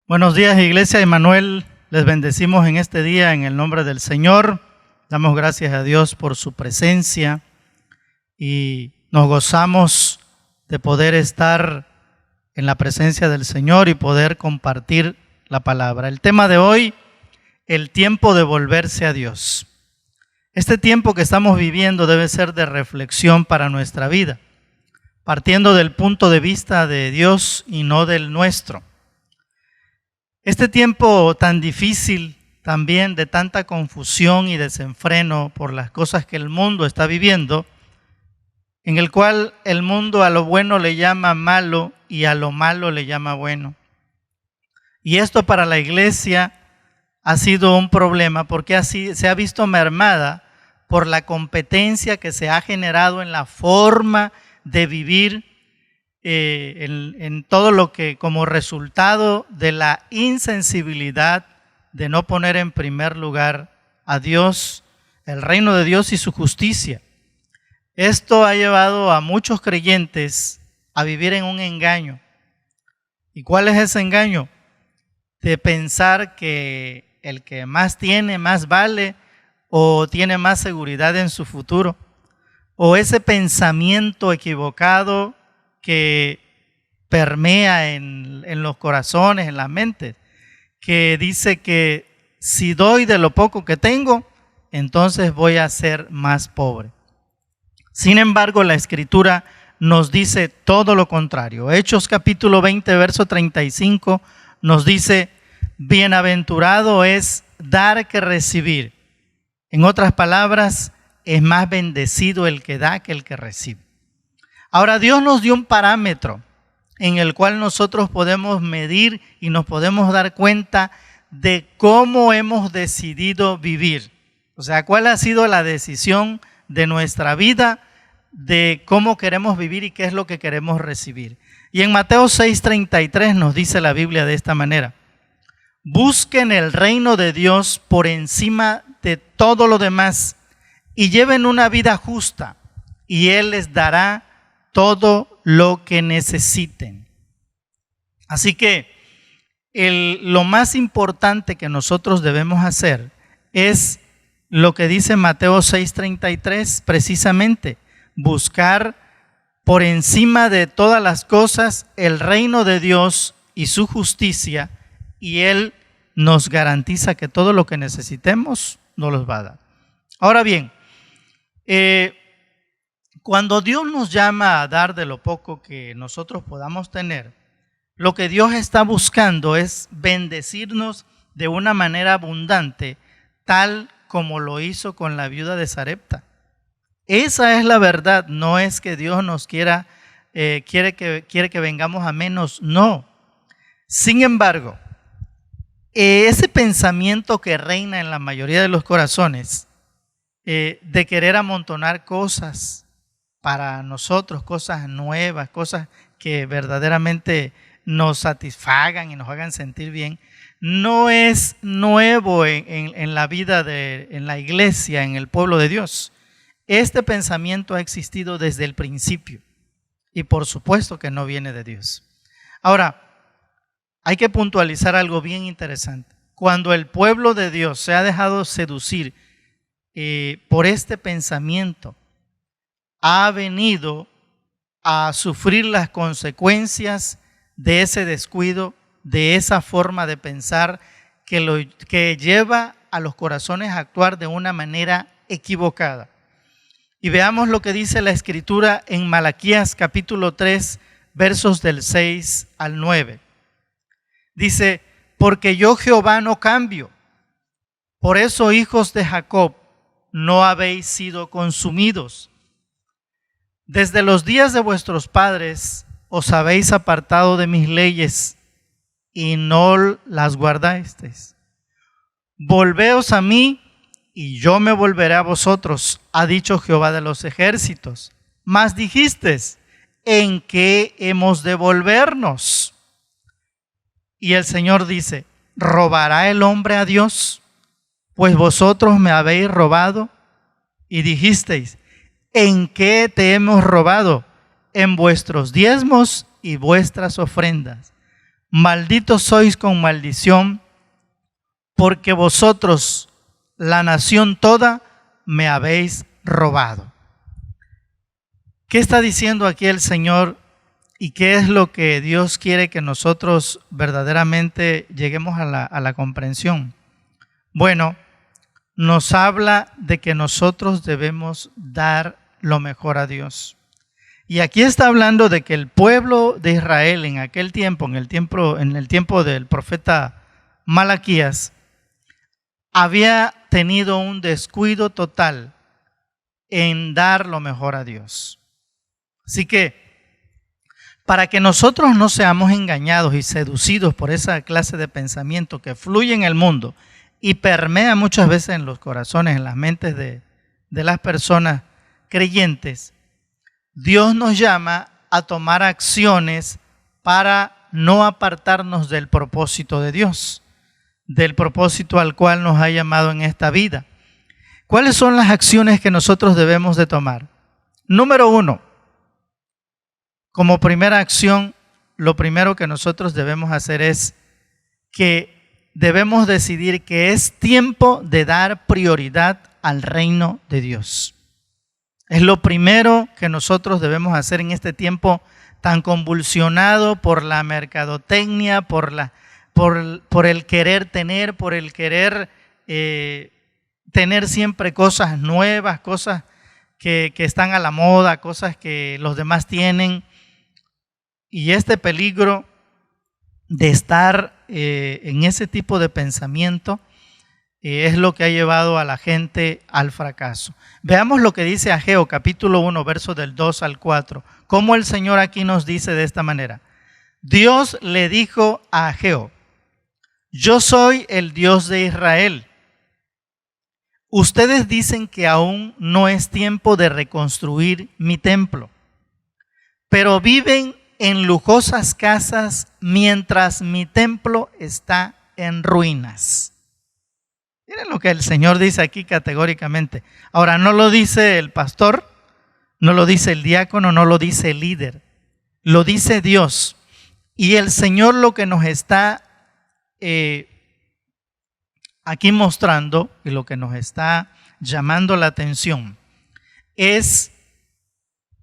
Buenos días, Iglesia Emmanuel. Les bendecimos en este día en el nombre del Señor. Damos gracias a Dios por su presencia y nos gozamos de poder estar en la presencia del Señor y poder compartir la palabra. El tema de hoy, el tiempo de volverse a Dios. Este tiempo que estamos viviendo debe ser de reflexión para nuestra vida, partiendo del punto de vista de Dios y no del nuestro. Este tiempo tan difícil también, de tanta confusión y desenfreno por las cosas que el mundo está viviendo, en el cual el mundo a lo bueno le llama malo y a lo malo le llama bueno. Y esto para la iglesia ha sido un problema porque así se ha visto mermada por la competencia que se ha generado en la forma de vivir en todo lo que como resultado de la insensibilidad de no poner en primer lugar a Dios, el reino de Dios y su justicia. Esto ha llevado a muchos creyentes a vivir en un engaño. ¿Y cuál es ese engaño? De pensar que el que más tiene, más vale, o tiene más seguridad en su futuro, o ese pensamiento equivocado que permea en los corazones, en la mente, que dice que si doy de lo poco que tengo, entonces voy a ser más pobre. Sin embargo, la Escritura nos dice todo lo contrario. Hechos capítulo 20, verso 35, nos dice: bienaventurado es dar que recibir. En otras palabras, es más bendecido el que da que el que recibe. Ahora, Dios nos dio un parámetro en el cual nosotros podemos medir y nos podemos dar cuenta de cómo hemos decidido vivir. O sea, cuál ha sido la decisión de nuestra vida, de cómo queremos vivir y qué es lo que queremos recibir. Y en Mateo 6:33 nos dice la Biblia de esta manera: busquen el reino de Dios por encima de todo lo demás y lleven una vida justa, y Él les dará todo lo que necesiten. Así que lo más importante que nosotros debemos hacer es lo que dice Mateo 6:33, precisamente: buscar por encima de todas las cosas el reino de Dios y su justicia, y Él nos garantiza que todo lo que necesitemos nos los va a dar. Ahora bien, cuando Dios nos llama a dar de lo poco que nosotros podamos tener, lo que Dios está buscando es bendecirnos de una manera abundante, tal como lo hizo con la viuda de Sarepta. Esa es la verdad. No es que Dios nos quiere que vengamos a menos, no. Sin embargo, ese pensamiento que reina en la mayoría de los corazones, de querer amontonar cosas para nosotros, cosas nuevas, cosas que verdaderamente nos satisfagan y nos hagan sentir bien, no es nuevo en la vida en la iglesia, en el pueblo de Dios. Este pensamiento ha existido desde el principio y por supuesto que no viene de Dios. Ahora, hay que puntualizar algo bien interesante. Cuando el pueblo de Dios se ha dejado seducir por este pensamiento, ha venido a sufrir las consecuencias de ese descuido, de esa forma de pensar que lleva a los corazones a actuar de una manera equivocada. Y veamos lo que dice la Escritura en Malaquías capítulo 3, versos del 6 al 9. Dice: porque yo Jehová no cambio, por eso, hijos de Jacob, no habéis sido consumidos. Desde los días de vuestros padres os habéis apartado de mis leyes y no las guardasteis. Volveos a mí y yo me volveré a vosotros, ha dicho Jehová de los ejércitos. Mas dijisteis: ¿en qué hemos de volvernos? Y el Señor dice: ¿robará el hombre a Dios? Pues vosotros me habéis robado. Y dijisteis: ¿en qué te hemos robado? En vuestros diezmos y vuestras ofrendas. malditos sois con maldición, porque vosotros, la nación toda, me habéis robado. ¿Qué está diciendo aquí el Señor y qué es lo que Dios quiere que nosotros verdaderamente lleguemos a la comprensión? Bueno, nos habla de que nosotros debemos dar lo mejor a Dios. Y aquí está hablando de que el pueblo de Israel en aquel tiempo, en el tiempo del profeta Malaquías, había tenido un descuido total en dar lo mejor a Dios. Así que, para que nosotros no seamos engañados y seducidos por esa clase de pensamiento que fluye en el mundo y permea muchas veces en los corazones, en las mentes de las personas creyentes, Dios nos llama a tomar acciones para no apartarnos del propósito de Dios, del propósito al cual nos ha llamado en esta vida. ¿Cuáles son las acciones que nosotros debemos de tomar? Número 1, como primera acción, lo primero que nosotros debemos hacer es que debemos decidir que es tiempo de dar prioridad al reino de Dios. Es lo primero que nosotros debemos hacer en este tiempo tan convulsionado por la mercadotecnia, por el querer tener, por el querer tener siempre cosas nuevas, cosas que están a la moda, cosas que los demás tienen. Y este peligro de estar en ese tipo de pensamiento es lo que ha llevado a la gente al fracaso. Veamos lo que dice Ageo, capítulo 1, versos del 2 al 4. Cómo el Señor aquí nos dice de esta manera. Dios le dijo a Ageo: yo soy el Dios de Israel. Ustedes dicen que aún no es tiempo de reconstruir mi templo, pero viven en lujosas casas mientras mi templo está en ruinas. Miren lo que el Señor dice aquí categóricamente. Ahora, no lo dice el pastor, no lo dice el diácono, no lo dice el líder, lo dice Dios. Y el Señor lo que nos está aquí mostrando y lo que nos está llamando la atención es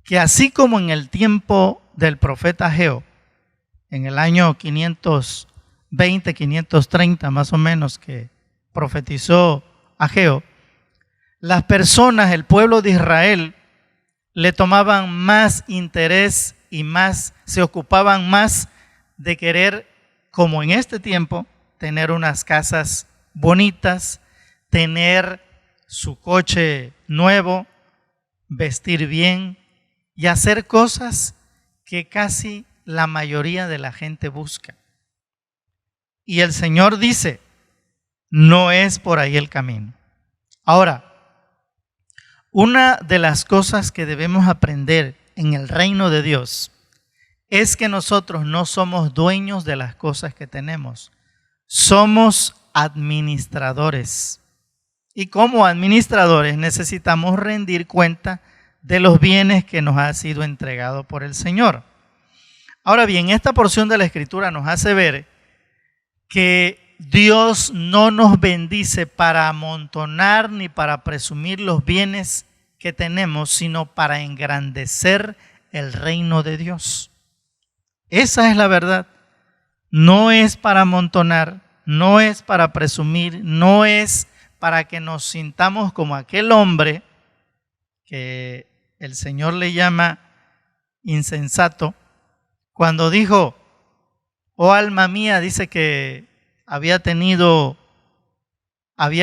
que así como en el tiempo del profeta Ageo, en el año 520, 530 más o menos que profetizó Ageo, las personas, el pueblo de Israel, le tomaban más interés y se ocupaban más de querer, como en este tiempo, tener unas casas bonitas, tener su coche nuevo, vestir bien y hacer cosas que casi la mayoría de la gente busca. Y el Señor dice, no es por ahí el camino. Ahora, una de las cosas que debemos aprender en el reino de Dios es que nosotros no somos dueños de las cosas que tenemos, somos administradores. Y como administradores necesitamos rendir cuenta de los bienes que nos ha sido entregado por el Señor. Ahora bien, esta porción de la Escritura nos hace ver que Dios no nos bendice para amontonar ni para presumir los bienes que tenemos, sino para engrandecer el reino de Dios. Esa es la verdad. No es para amontonar, no es para presumir, no es para que nos sintamos como aquel hombre que el Señor le llama insensato, cuando dijo, oh alma mía, dice que había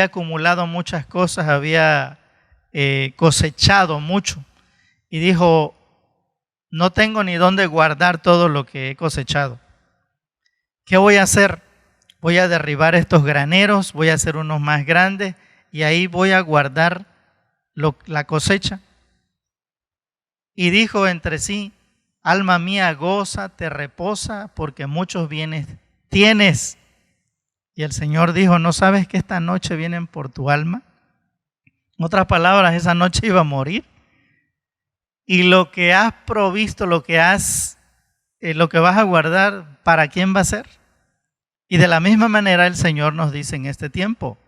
acumulado muchas cosas, había cosechado mucho, y dijo, no tengo ni dónde guardar todo lo que he cosechado. ¿Qué voy a hacer? Voy a derribar estos graneros, voy a hacer unos más grandes, y ahí voy a guardar la cosecha. Y dijo entre sí, alma mía, gózate, reposa, porque muchos bienes tienes. Y el Señor dijo, ¿no sabes que esta noche vienen por tu alma? En otras palabras, esa noche iba a morir. Y lo que has provisto, lo que has lo que vas a guardar, ¿para quién va a ser? Y de la misma manera el Señor nos dice en este tiempo,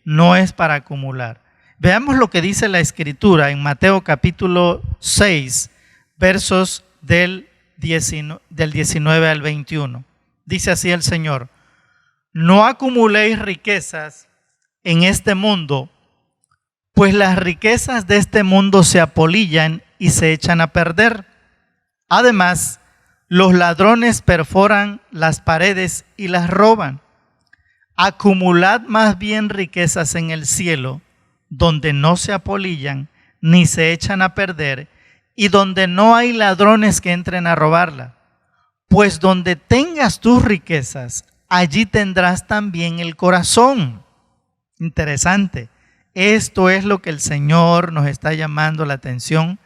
no es para acumular. Veamos lo que dice la Escritura en Mateo capítulo 6, versos del 19 al 21. Dice así el Señor: no acumuléis riquezas en este mundo, pues las riquezas de este mundo se apolillan y se echan a perder. Además, los ladrones perforan las paredes y las roban. Acumulad más bien riquezas en el cielo, donde no se apolillan ni se echan a perder, y donde no hay ladrones que entren a robarla. Pues donde tengas tus riquezas, allí tendrás también el corazón. Interesante. Esto es lo que el Señor nos está llamando la atención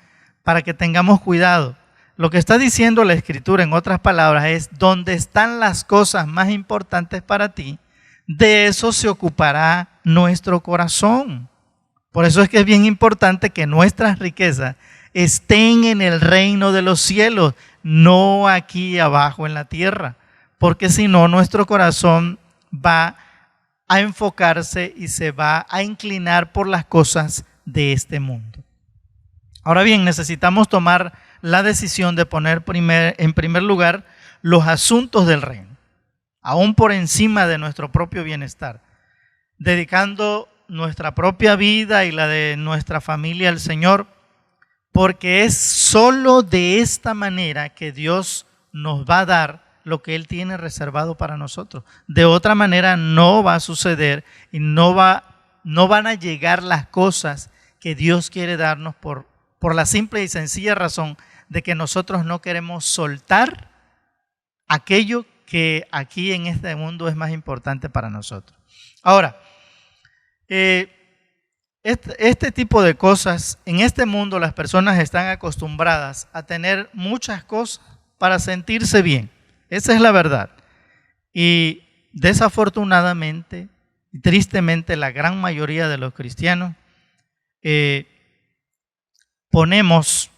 para que tengamos cuidado. Lo que está diciendo la Escritura, en otras palabras, es donde están las cosas más importantes para ti, de eso se ocupará nuestro corazón. Por eso es que es bien importante que nuestras riquezas estén en el reino de los cielos, no aquí abajo en la tierra, porque si no, nuestro corazón va a enfocarse y se va a inclinar por las cosas de este mundo. Ahora bien, necesitamos tomar la decisión de poner en primer lugar los asuntos del reino, aún por encima de nuestro propio bienestar, dedicando nuestra propia vida y la de nuestra familia al Señor, porque es solo de esta manera que Dios nos va a dar lo que Él tiene reservado para nosotros. De otra manera no va a suceder y no van a llegar las cosas que Dios quiere darnos por la simple y sencilla razón de que nosotros no queremos soltar aquello que aquí en este mundo es más importante para nosotros. Ahora, este tipo de cosas, en este mundo las personas están acostumbradas a tener muchas cosas para sentirse bien. Esa es la verdad. Y desafortunadamente y tristemente la gran mayoría de los cristianos ponemos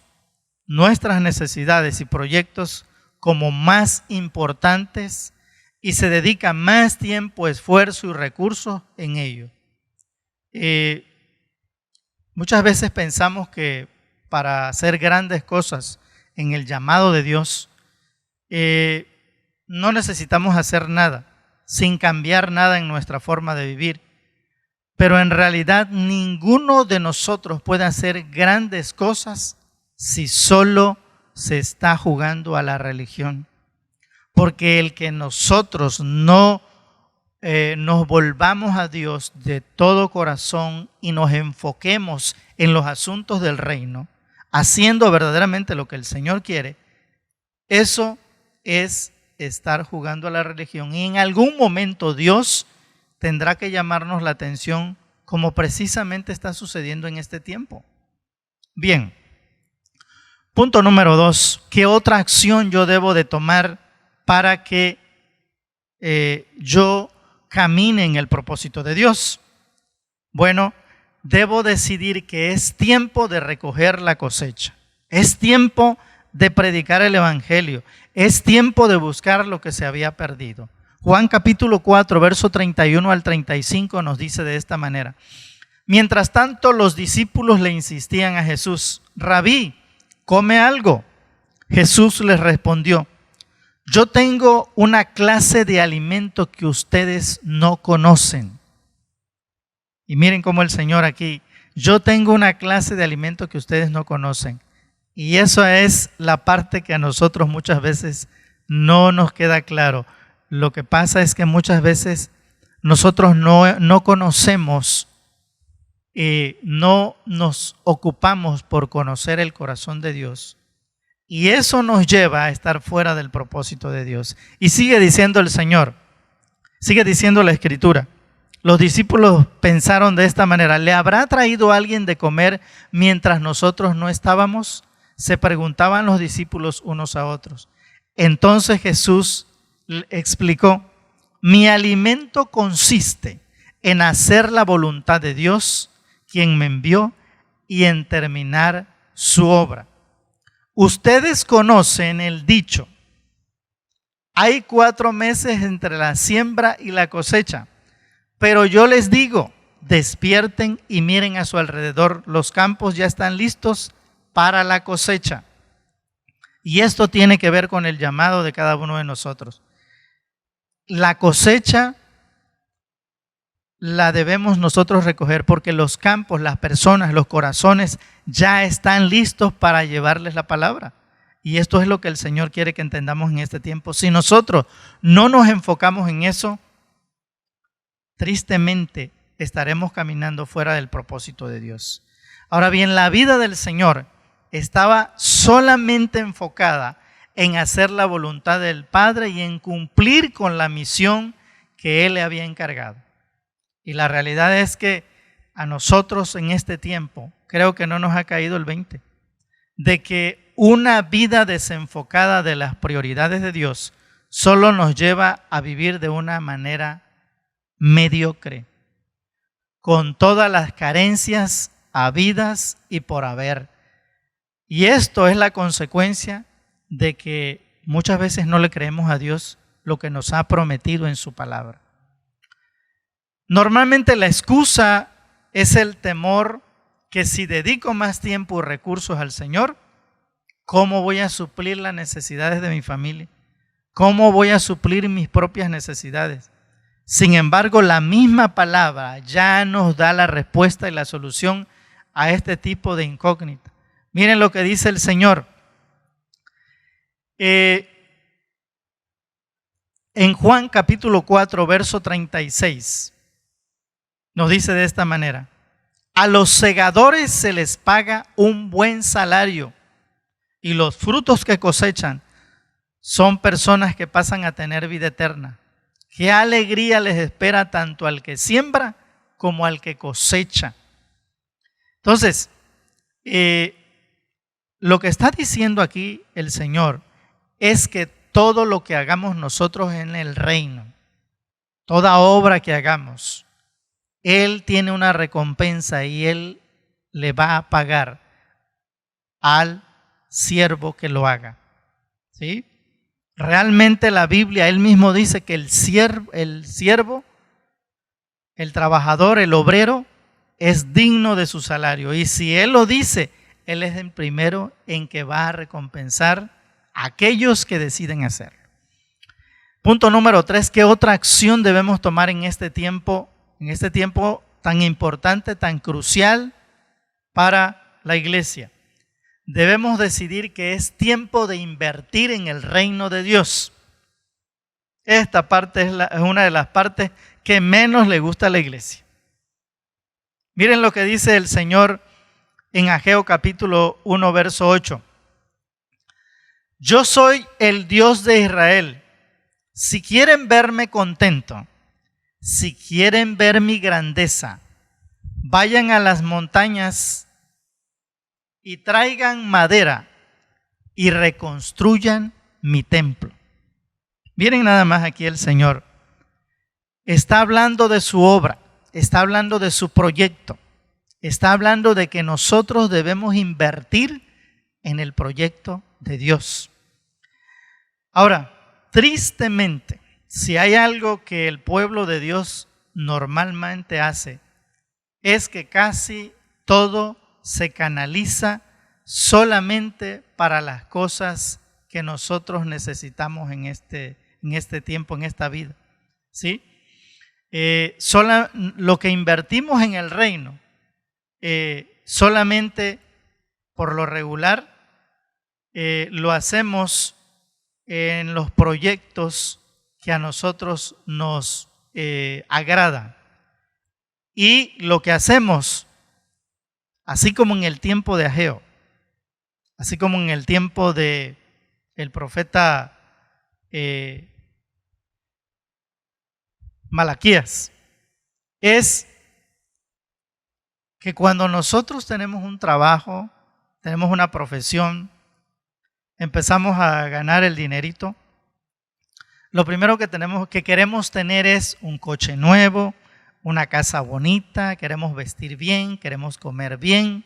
nuestras necesidades y proyectos como más importantes y se dedica más tiempo, esfuerzo y recursos en ello. Muchas veces pensamos que para hacer grandes cosas en el llamado de Dios, no necesitamos hacer nada, sin cambiar nada en nuestra forma de vivir. Pero en realidad ninguno de nosotros puede hacer grandes cosas si solo se está jugando a la religión. Porque el que nosotros no nos volvamos a Dios de todo corazón y nos enfoquemos en los asuntos del reino, haciendo verdaderamente lo que el Señor quiere, eso es estar jugando a la religión. Y en algún momento Dios tendrá que llamarnos la atención, como precisamente está sucediendo en este tiempo. Bien, punto número 2. ¿Qué otra acción yo debo de tomar para que yo camine en el propósito de Dios? Bueno, debo decidir que es tiempo de recoger la cosecha. Es tiempo de predicar el evangelio. Es tiempo de buscar lo que se había perdido. Juan capítulo 4, verso 31 al 35 nos dice de esta manera: mientras tanto los discípulos le insistían a Jesús: Rabí, come algo. Jesús les respondió: yo tengo una clase de alimento que ustedes no conocen. Y miren cómo el Señor aquí: yo tengo una clase de alimento que ustedes no conocen. Y eso es la parte que a nosotros muchas veces no nos queda claro. Lo que pasa es que muchas veces nosotros no conocemos, no nos ocupamos por conocer el corazón de Dios. Y eso nos lleva a estar fuera del propósito de Dios. Y sigue diciendo el Señor, sigue diciendo la Escritura. Los discípulos pensaron de esta manera: ¿le habrá traído alguien de comer mientras nosotros no estábamos? Se preguntaban los discípulos unos a otros. Entonces Jesús explicó: mi alimento consiste en hacer la voluntad de Dios, quien me envió, y en terminar su obra. ustedes conocen el dicho, hay 4 meses entre la siembra y la cosecha, pero yo les digo, despierten y miren a su alrededor, los campos ya están listos para la cosecha. Y esto tiene que ver con el llamado de cada uno de nosotros. La cosecha la debemos nosotros recoger porque los campos, las personas, los corazones ya están listos para llevarles la palabra. Y esto es lo que el Señor quiere que entendamos en este tiempo. Si nosotros no nos enfocamos en eso, tristemente estaremos caminando fuera del propósito de Dios. Ahora bien, la vida del Señor estaba solamente enfocada en hacer la voluntad del Padre y en cumplir con la misión que Él le había encargado. Y la realidad es que a nosotros en este tiempo, creo que no nos ha caído el 20, de que una vida desenfocada de las prioridades de Dios solo nos lleva a vivir de una manera mediocre, con todas las carencias habidas y por haber. Y esto es la consecuencia de que muchas veces no le creemos a Dios lo que nos ha prometido en su palabra. Normalmente la excusa es el temor que si dedico más tiempo y recursos al Señor, ¿cómo voy a suplir las necesidades de mi familia? ¿Cómo voy a suplir mis propias necesidades? Sin embargo, la misma palabra ya nos da la respuesta y la solución a este tipo de incógnita. Miren lo que dice el Señor. En Juan capítulo 4, verso 36, nos dice de esta manera: a los segadores se les paga un buen salario y los frutos que cosechan son personas que pasan a tener vida eterna. Qué alegría les espera tanto al que siembra como al que cosecha. Entonces, lo que está diciendo aquí el Señor es que todo lo que hagamos nosotros en el reino, toda obra que hagamos, Él tiene una recompensa y Él le va a pagar al siervo que lo haga. ¿Sí? Realmente la Biblia, Él mismo dice que el siervo, el trabajador, el obrero, es digno de su salario. Y si Él lo dice, Él es el primero en que va a recompensar a aquellos que deciden hacerlo. Punto número 3, ¿qué otra acción debemos tomar en este tiempo tan importante, tan crucial para la iglesia? Debemos decidir que es tiempo de invertir en el reino de Dios. Esta parte es una de las partes que menos le gusta a la iglesia. Miren lo que dice el Señor en Ageo capítulo 1, verso 8. Yo soy el Dios de Israel. Si quieren verme contento, si quieren ver mi grandeza, vayan a las montañas y traigan madera y reconstruyan mi templo. Miren nada más aquí el Señor. Está hablando de su obra, está hablando de su proyecto, está hablando de que nosotros debemos invertir en el proyecto de Dios. Ahora, tristemente, si hay algo que el pueblo de Dios normalmente hace, es que casi todo se canaliza solamente para las cosas que nosotros necesitamos en este tiempo, en esta vida. ¿Sí? Lo que invertimos en el reino, solamente por lo regular, lo hacemos en los proyectos que a nosotros nos agradan. Y lo que hacemos, así como en el tiempo de Ageo, así como en el tiempo de el profeta Malaquías, es que cuando nosotros tenemos un trabajo, tenemos una profesión, empezamos a ganar el dinerito, lo primero que queremos tener es un coche nuevo, una casa bonita, queremos vestir bien, queremos comer bien.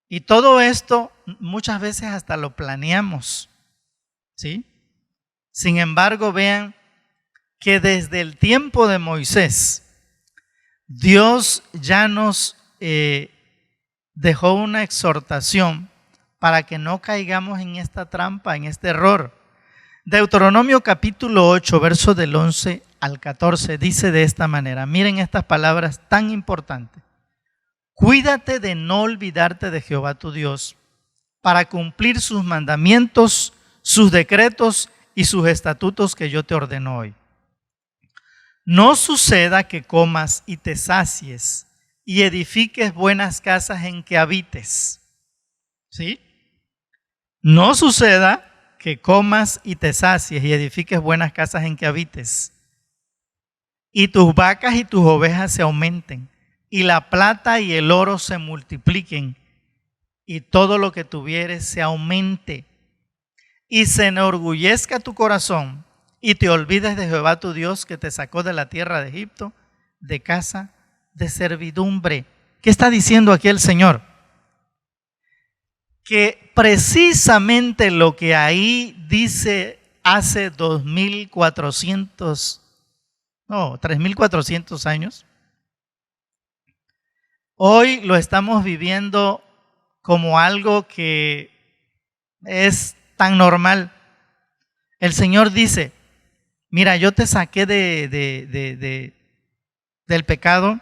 Y todo esto muchas veces hasta lo planeamos, ¿sí? Sin embargo, vean que desde el tiempo de Moisés, Dios ya nos dejó una exhortación para que no caigamos en esta trampa, en este error. Deuteronomio capítulo 8, versos del 11 al 14, dice de esta manera, miren estas palabras tan importantes. Cuídate de no olvidarte de Jehová tu Dios, para cumplir sus mandamientos, sus decretos y sus estatutos que yo te ordeno hoy. No suceda que comas y te sacies y edifiques buenas casas en que habites. ¿Sí? No suceda que comas y te sacies y edifiques buenas casas en que habites, y tus vacas y tus ovejas se aumenten, y la plata y el oro se multipliquen, y todo lo que tuvieres se aumente, y se enorgullezca tu corazón, y te olvides de Jehová tu Dios, que te sacó de la tierra de Egipto, de casa de servidumbre. ¿Qué está diciendo aquí el Señor? Que precisamente lo que ahí dice hace 3.400 años, hoy lo estamos viviendo como algo que es tan normal. El Señor dice, mira, yo te saqué del pecado,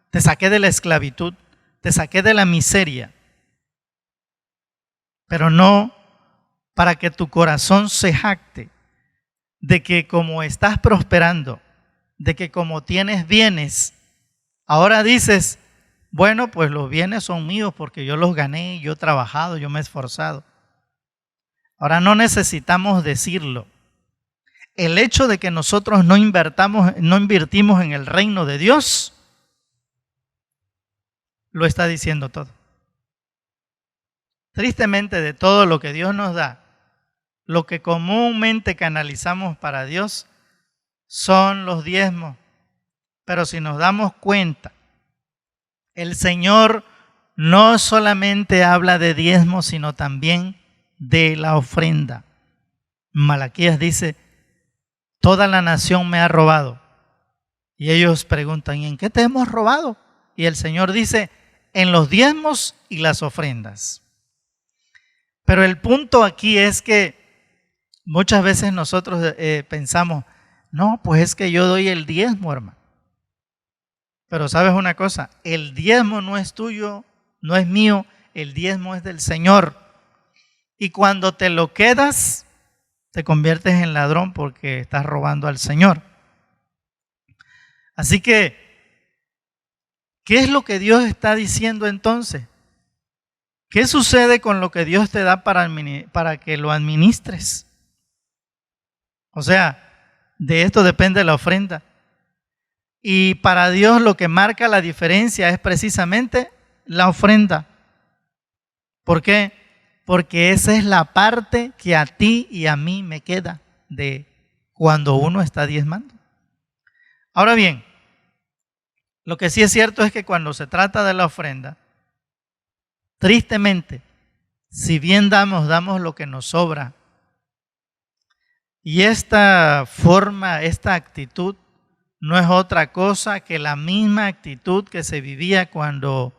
te saqué de la esclavitud, te saqué de la miseria, pero no para que tu corazón se jacte de que como estás prosperando, de que como tienes bienes, ahora dices, bueno, pues los bienes son míos porque yo los gané, yo he trabajado, yo me he esforzado. Ahora no necesitamos decirlo. El hecho de que nosotros no invertimos en el reino de Dios, lo está diciendo todo. Tristemente, de todo lo que Dios nos da, lo que comúnmente canalizamos para Dios son los diezmos. Pero si nos damos cuenta, el Señor no solamente habla de diezmos, sino también de la ofrenda. Malaquías dice, toda la nación me ha robado. Y ellos preguntan, ¿y en qué te hemos robado? Y el Señor dice, en los diezmos y las ofrendas. Pero el punto aquí es que muchas veces nosotros pensamos, no, pues es que yo doy el diezmo, hermano. Pero sabes una cosa, el diezmo no es tuyo, no es mío, el diezmo es del Señor. Y cuando te lo quedas, te conviertes en ladrón porque estás robando al Señor. Así que, ¿qué es lo que Dios está diciendo entonces? ¿Qué sucede con lo que Dios te da para que lo administres? O sea, de esto depende la ofrenda. Y para Dios lo que marca la diferencia es precisamente la ofrenda. ¿Por qué? Porque esa es la parte que a ti y a mí me queda de cuando uno está diezmando. Ahora bien, lo que sí es cierto es que cuando se trata de la ofrenda, tristemente, si bien damos lo que nos sobra. Y esta forma, esta actitud, no es otra cosa que la misma actitud que se vivía cuando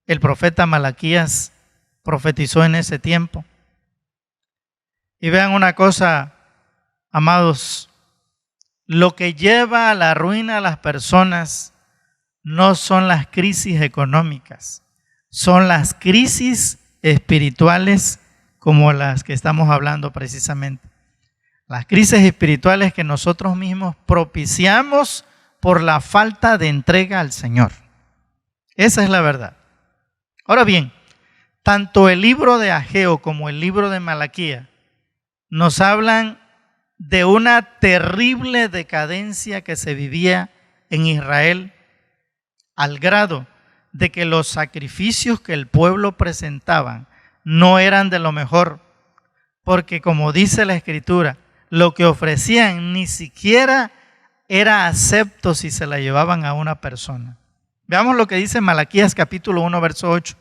el profeta Malaquías profetizó en ese tiempo. Y vean una cosa, amados, lo que lleva a la ruina a las personas no son las crisis económicas, son las crisis espirituales como las que estamos hablando precisamente. Las crisis espirituales que nosotros mismos propiciamos por la falta de entrega al Señor. Esa es la verdad. Ahora bien, tanto el libro de Ageo como el libro de Malaquías nos hablan de una terrible decadencia que se vivía en Israel al grado de que los sacrificios que el pueblo presentaban no eran de lo mejor, porque como dice la Escritura, lo que ofrecían ni siquiera era acepto si se la llevaban a una persona. Veamos lo que dice Malaquías capítulo 1, verso 8.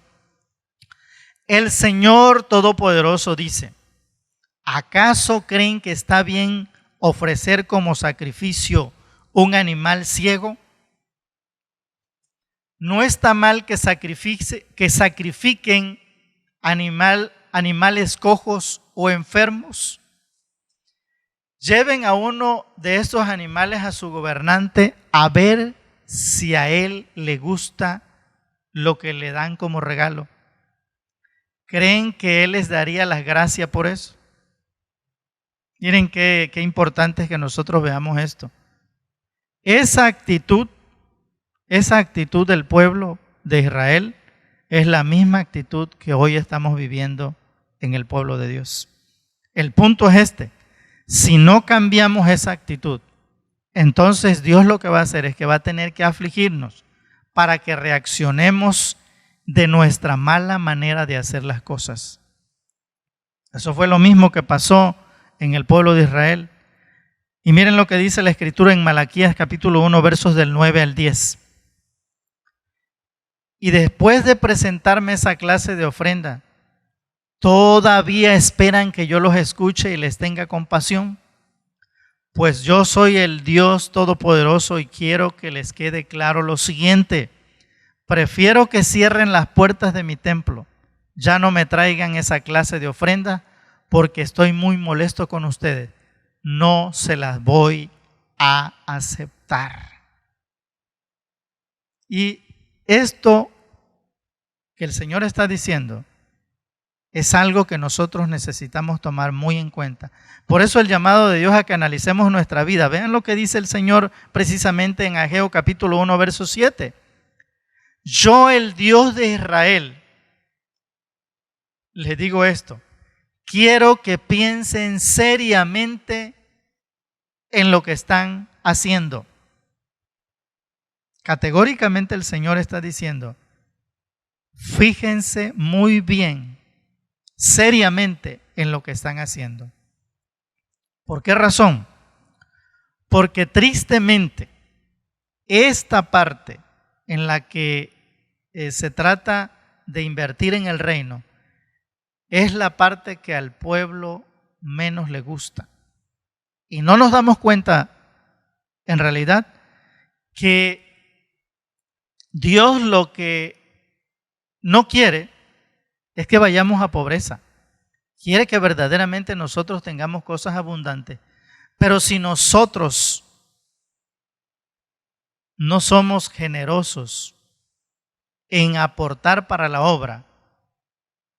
El Señor Todopoderoso dice: ¿acaso creen que está bien ofrecer como sacrificio un animal ciego? ¿No está mal que sacrifiquen animales cojos o enfermos? Lleven a uno de estos animales a su gobernante a ver si a él le gusta lo que le dan como regalo. ¿Creen que él les daría las gracias por eso? Miren qué importante es que nosotros veamos esto. Esa actitud del pueblo de Israel es la misma actitud que hoy estamos viviendo en el pueblo de Dios. El punto es este: si no cambiamos esa actitud, entonces Dios lo que va a hacer es que va a tener que afligirnos para que reaccionemos de nuestra mala manera de hacer las cosas. Eso fue lo mismo que pasó en el pueblo de Israel. Y miren lo que dice la Escritura en Malaquías capítulo 1, versos del 9 al 10. Y después de presentarme esa clase de ofrenda, ¿todavía esperan que yo los escuche y les tenga compasión? Pues yo soy el Dios Todopoderoso y quiero que les quede claro lo siguiente: prefiero que cierren las puertas de mi templo. Ya no me traigan esa clase de ofrenda porque estoy muy molesto con ustedes. No se las voy a aceptar. Y esto que el Señor está diciendo es algo que nosotros necesitamos tomar muy en cuenta. Por eso el llamado de Dios a que analicemos nuestra vida. Vean lo que dice el Señor precisamente en Ageo capítulo 1, verso 7. Yo, el Dios de Israel, les digo esto: quiero que piensen seriamente en lo que están haciendo. Categóricamente el Señor está diciendo: fíjense muy bien, seriamente en lo que están haciendo. ¿Por qué razón? Porque tristemente esta parte en la que se trata de invertir en el reino es la parte que al pueblo menos le gusta. Y no nos damos cuenta, en realidad, que Dios lo que no quiere es que vayamos a pobreza. Quiere que verdaderamente nosotros tengamos cosas abundantes. Pero si nosotros no somos generosos en aportar para la obra,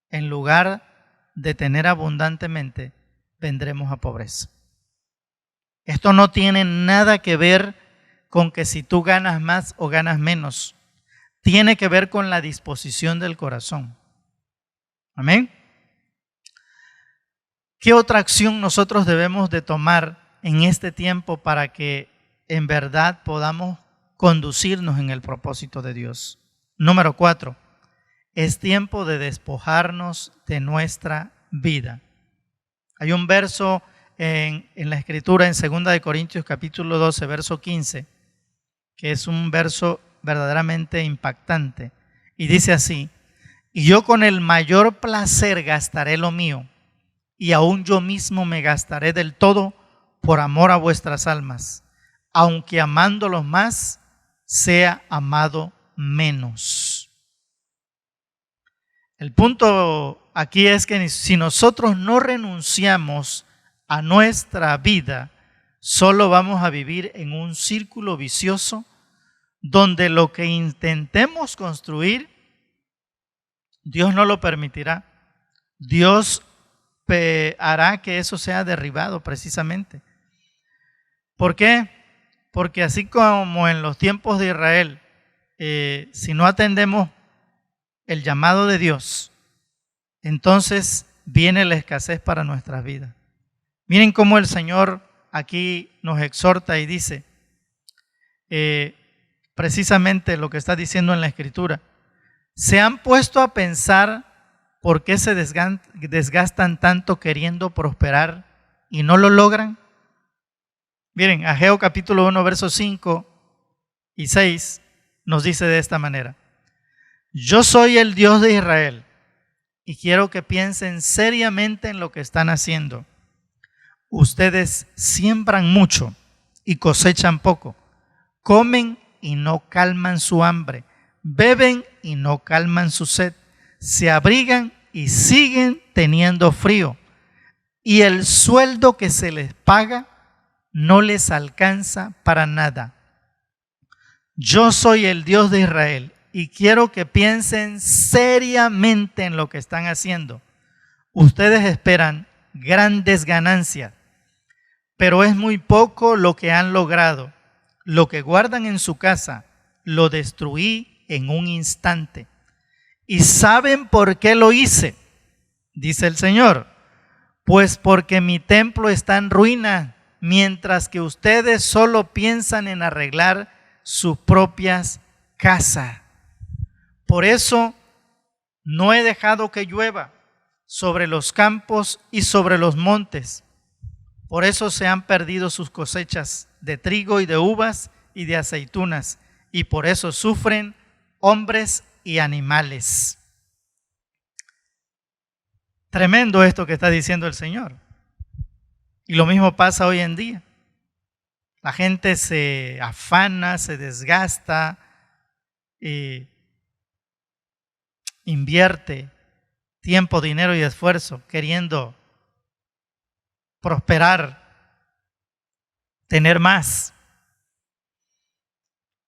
en lugar de tener abundantemente, vendremos a pobreza. Esto no tiene nada que ver con que si tú ganas más o ganas menos. Tiene que ver con la disposición del corazón. Amén. ¿Qué otra acción nosotros debemos de tomar en este tiempo para que en verdad podamos conducirnos en el propósito de Dios? Número 4. Es tiempo de despojarnos de nuestra vida. Hay un verso en la Escritura en 2 Corintios capítulo 12, verso 15, que es un verso verdaderamente impactante. Y dice así: y yo con el mayor placer gastaré lo mío, y aún yo mismo me gastaré del todo por amor a vuestras almas, aunque amándolos más, sea amado menos. El punto aquí es que si nosotros no renunciamos a nuestra vida, solo vamos a vivir en un círculo vicioso donde lo que intentemos construir, Dios no lo permitirá. Dios hará que eso sea derribado precisamente. ¿Por qué? Porque así como en los tiempos de Israel, si no atendemos el llamado de Dios, entonces viene la escasez para nuestras vidas. Miren cómo el Señor aquí nos exhorta y dice precisamente lo que está diciendo en la Escritura. ¿Se han puesto a pensar por qué se desgastan tanto queriendo prosperar y no lo logran? Miren, Ageo capítulo 1, versos 5 y 6 nos dice de esta manera: yo soy el Dios de Israel, y quiero que piensen seriamente en lo que están haciendo. Ustedes siembran mucho y cosechan poco. Comen y no calman su hambre. Beben y no calman su sed. Se abrigan y siguen teniendo frío. Y el sueldo que se les paga no les alcanza para nada. Yo soy el Dios de Israel y quiero que piensen seriamente en lo que están haciendo. Ustedes esperan grandes ganancias, pero es muy poco lo que han logrado. Lo que guardan en su casa, lo destruí en un instante. ¿Y saben por qué lo hice? Dice el Señor. Pues porque mi templo está en ruina, mientras que ustedes solo piensan en arreglar sus propias casas. Por eso no he dejado que llueva sobre los campos y sobre los montes. Por eso se han perdido sus cosechas de trigo y de uvas y de aceitunas, y por eso sufren hombres y animales. Tremendo esto que está diciendo el Señor. Y lo mismo pasa hoy en día. La gente se afana, se desgasta, invierte tiempo, dinero y esfuerzo queriendo prosperar, tener más.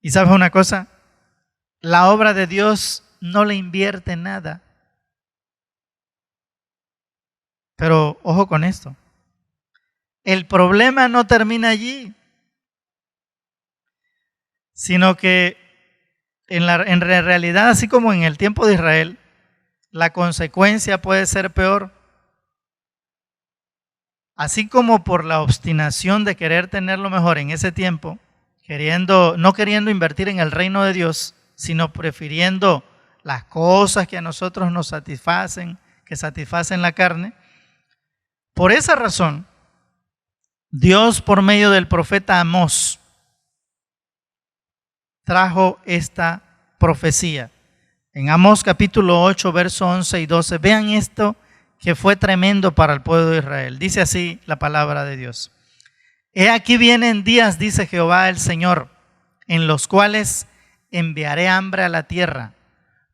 ¿Y sabes una cosa? La obra de Dios no le invierte nada. Pero ojo con esto. El problema no termina allí, sino que en realidad, así como en el tiempo de Israel, la consecuencia puede ser peor. Así como por la obstinación de querer tener lo mejor en ese tiempo, no queriendo invertir en el reino de Dios, sino prefiriendo las cosas que a nosotros nos satisfacen, que satisfacen la carne. Por esa razón, Dios, por medio del profeta Amós, trajo esta profecía. En Amós capítulo 8, versos 11 y 12, vean esto que fue tremendo para el pueblo de Israel. Dice así la palabra de Dios. He aquí vienen días, dice Jehová el Señor, en los cuales enviaré hambre a la tierra,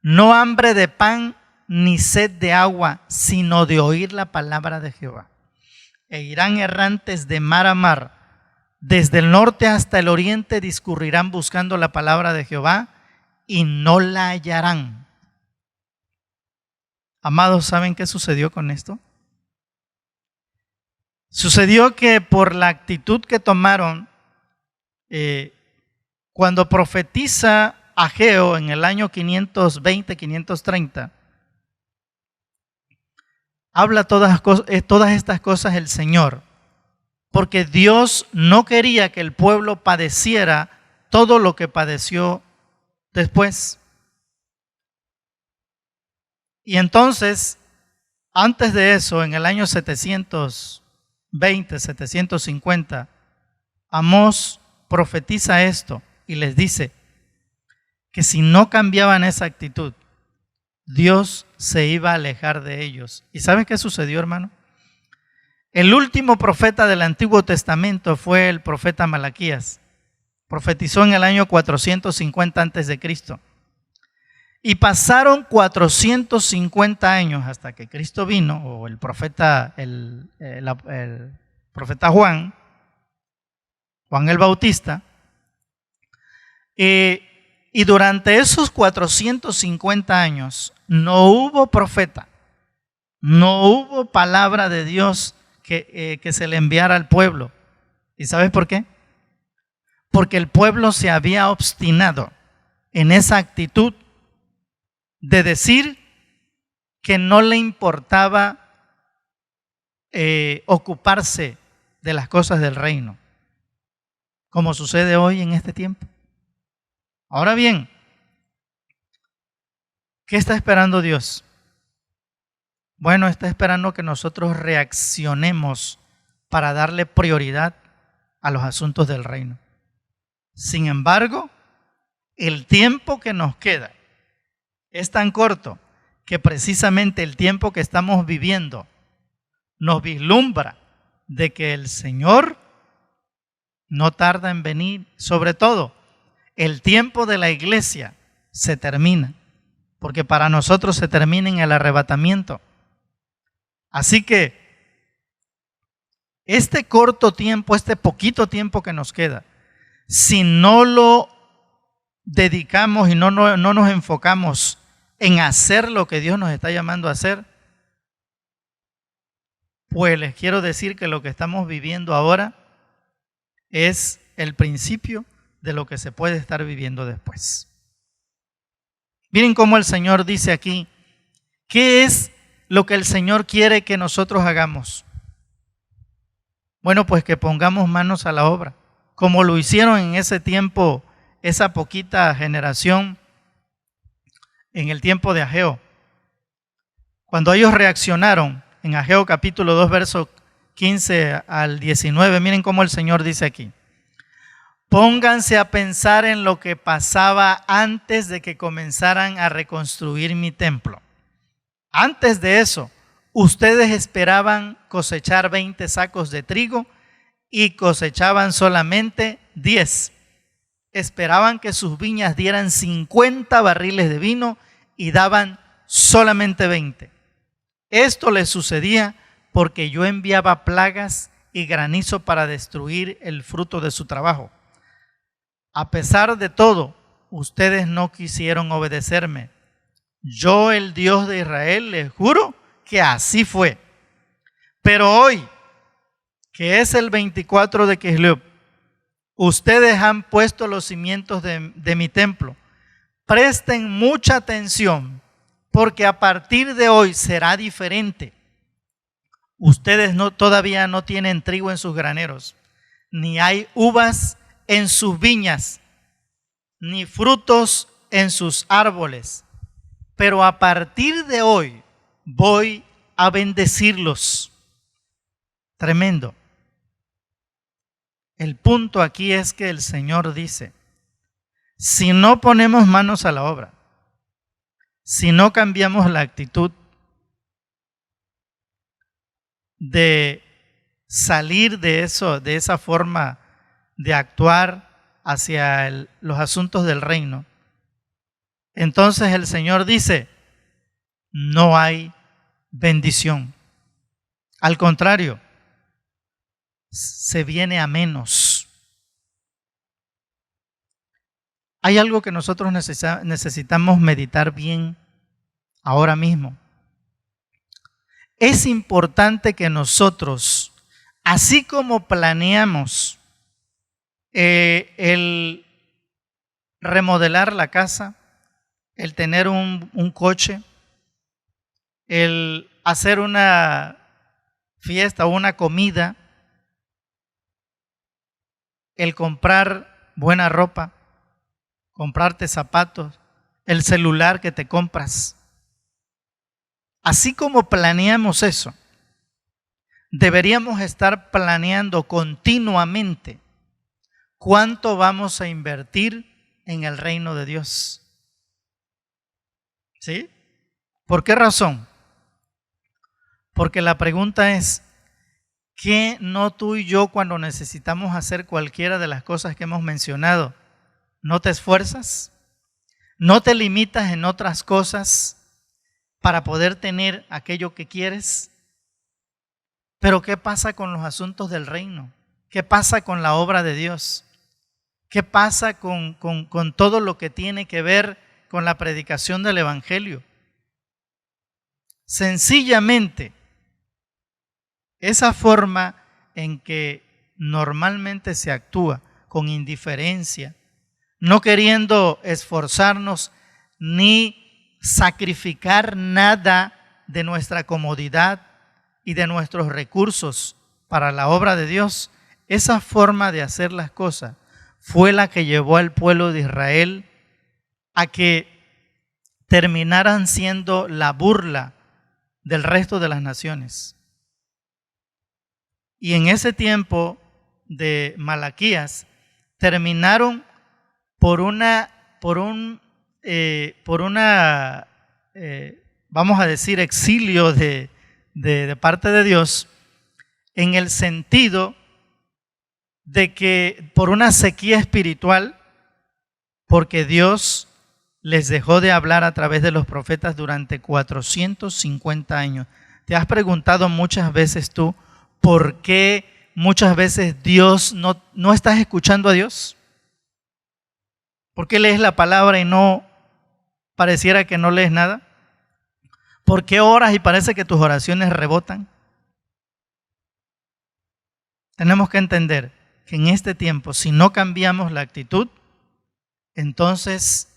no hambre de pan ni sed de agua, sino de oír la palabra de Jehová. E irán errantes de mar a mar, desde el norte hasta el oriente discurrirán buscando la palabra de Jehová y no la hallarán. Amados, ¿saben qué sucedió con esto? Sucedió que por la actitud que tomaron, cuando profetiza Ageo en el año 520, 530, habla todas estas cosas el Señor, porque Dios no quería que el pueblo padeciera todo lo que padeció después. Y entonces, antes de eso, en el año 720, 750, Amós profetiza esto y les dice que si no cambiaban esa actitud, Dios se iba a alejar de ellos. ¿Y saben qué sucedió, hermano? El último profeta del Antiguo Testamento fue el profeta Malaquías. Profetizó en el año 450 a.C. Y pasaron 450 años hasta que Cristo vino, o el profeta Juan el Bautista. Y durante esos 450 años no hubo profeta, no hubo palabra de Dios que se le enviara al pueblo. ¿Y sabes por qué? Porque el pueblo se había obstinado en esa actitud de decir que no le importaba ocuparse de las cosas del reino, como sucede hoy en este tiempo. Ahora bien, ¿qué está esperando Dios? Bueno, está esperando que nosotros reaccionemos para darle prioridad a los asuntos del reino. Sin embargo, el tiempo que nos queda es tan corto que precisamente el tiempo que estamos viviendo nos vislumbra de que el Señor no tarda en venir. Sobre todo, el tiempo de la iglesia se termina, porque para nosotros se termina en el arrebatamiento. Así que este corto tiempo, este poquito tiempo que nos queda, si no lo dedicamos y no nos enfocamos en hacer lo que Dios nos está llamando a hacer, pues les quiero decir que lo que estamos viviendo ahora es el principio de lo que se puede estar viviendo después. Miren cómo el Señor dice aquí, ¿qué es lo que el Señor quiere que nosotros hagamos? Bueno, pues que pongamos manos a la obra, como lo hicieron en ese tiempo, esa poquita generación, en el tiempo de Ageo. Cuando ellos reaccionaron, en Ageo capítulo 2, versos 15 al 19, miren cómo el Señor dice aquí. Pónganse a pensar en lo que pasaba antes de que comenzaran a reconstruir mi templo. Antes de eso, ustedes esperaban cosechar 20 sacos de trigo y cosechaban solamente 10. Esperaban que sus viñas dieran 50 barriles de vino y daban solamente 20. Esto les sucedía porque yo enviaba plagas y granizo para destruir el fruto de su trabajo. A pesar de todo, ustedes no quisieron obedecerme. Yo, el Dios de Israel, les juro que así fue. Pero hoy, que es el 24 de Kislev, ustedes han puesto los cimientos de mi templo. Presten mucha atención, porque a partir de hoy será diferente. Ustedes todavía no tienen trigo en sus graneros, ni hay uvas en sus viñas, ni frutos en sus árboles. Pero a partir de hoy voy a bendecirlos. Tremendo. El punto aquí es que el Señor dice, si no ponemos manos a la obra, si no cambiamos la actitud de salir de eso, de esa forma de actuar hacia los asuntos del reino, entonces el Señor dice, no hay bendición. Al contrario, se viene a menos. Hay algo que nosotros necesitamos meditar bien ahora mismo. Es importante que nosotros, así como planeamos el remodelar la casa, el tener un coche, el hacer una fiesta o una comida, el comprar buena ropa, comprarte zapatos, el celular que te compras. Así como planeamos eso, deberíamos estar planeando continuamente cuánto vamos a invertir en el reino de Dios. ¿Sí? ¿Por qué razón? Porque la pregunta es, ¿qué no tú y yo cuando necesitamos hacer cualquiera de las cosas que hemos mencionado? ¿No te esfuerzas? ¿No te limitas en otras cosas para poder tener aquello que quieres? Pero ¿qué pasa con los asuntos del reino? ¿Qué pasa con la obra de Dios? ¿Qué pasa con todo lo que tiene que ver con la predicación del Evangelio? Sencillamente, esa forma en que normalmente se actúa, con indiferencia, no queriendo esforzarnos ni sacrificar nada de nuestra comodidad y de nuestros recursos para la obra de Dios, esa forma de hacer las cosas fue la que llevó al pueblo de Israel a que terminaran siendo la burla del resto de las naciones. Y en ese tiempo de Malaquías terminaron por una vamos a decir, exilio de parte de Dios, en el sentido de que por una sequía espiritual, porque Dios les dejó de hablar a través de los profetas durante 450 años. ¿Te has preguntado muchas veces tú por qué muchas veces Dios no estás escuchando a Dios? ¿Por qué lees la palabra y no pareciera que no lees nada? ¿Por qué oras y parece que tus oraciones rebotan? Tenemos que entender que en este tiempo, si no cambiamos la actitud, entonces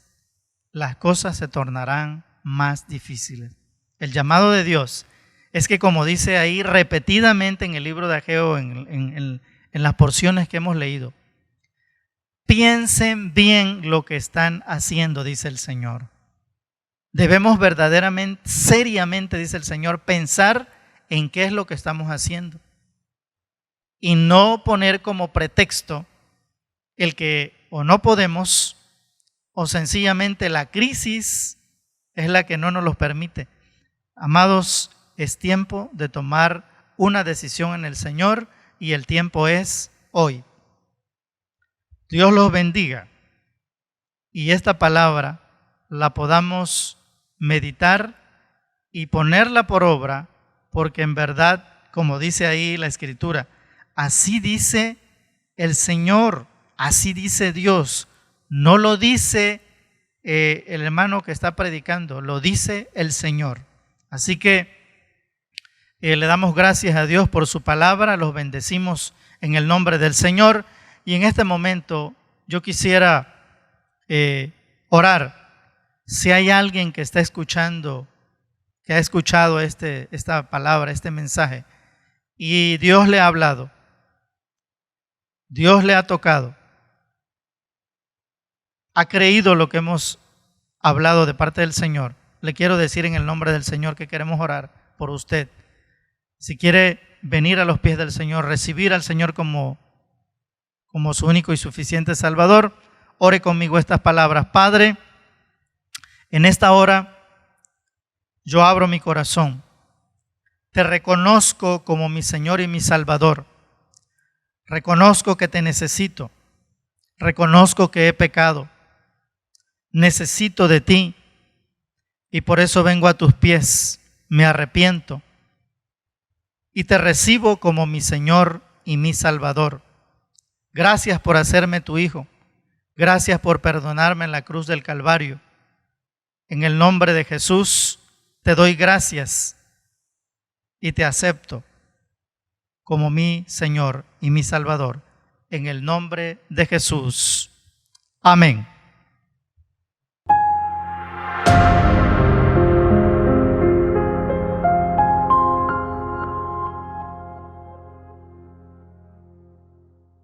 las cosas se tornarán más difíciles. El llamado de Dios es que, como dice ahí repetidamente en el libro de Ageo, en las porciones que hemos leído, piensen bien lo que están haciendo, dice el Señor. Debemos verdaderamente, seriamente, dice el Señor, pensar en qué es lo que estamos haciendo y no poner como pretexto el que o no podemos o sencillamente la crisis es la que no nos lo permite. Amados, es tiempo de tomar una decisión en el Señor y el tiempo es hoy. Dios los bendiga y esta palabra la podamos meditar y ponerla por obra, porque en verdad, como dice ahí la Escritura, así dice el Señor, así dice Dios. No lo dice el hermano que está predicando, lo dice el Señor. Así que le damos gracias a Dios por su palabra, los bendecimos en el nombre del Señor. Y en este momento yo quisiera orar. Si hay alguien que está escuchando, que ha escuchado esta palabra, este mensaje, y Dios le ha hablado, Dios le ha tocado, ha creído lo que hemos hablado de parte del Señor, le quiero decir en el nombre del Señor que queremos orar por usted. Si quiere venir a los pies del Señor, recibir al Señor como su único y suficiente Salvador, ore conmigo estas palabras. Padre, en esta hora yo abro mi corazón. Te reconozco como mi Señor y mi Salvador. Reconozco que te necesito. Reconozco que he pecado. Necesito de ti y por eso vengo a tus pies. Me arrepiento y te recibo como mi Señor y mi Salvador. Gracias por hacerme tu hijo. Gracias por perdonarme en la cruz del Calvario. En el nombre de Jesús te doy gracias y te acepto como mi Señor y mi Salvador. En el nombre de Jesús. Amén.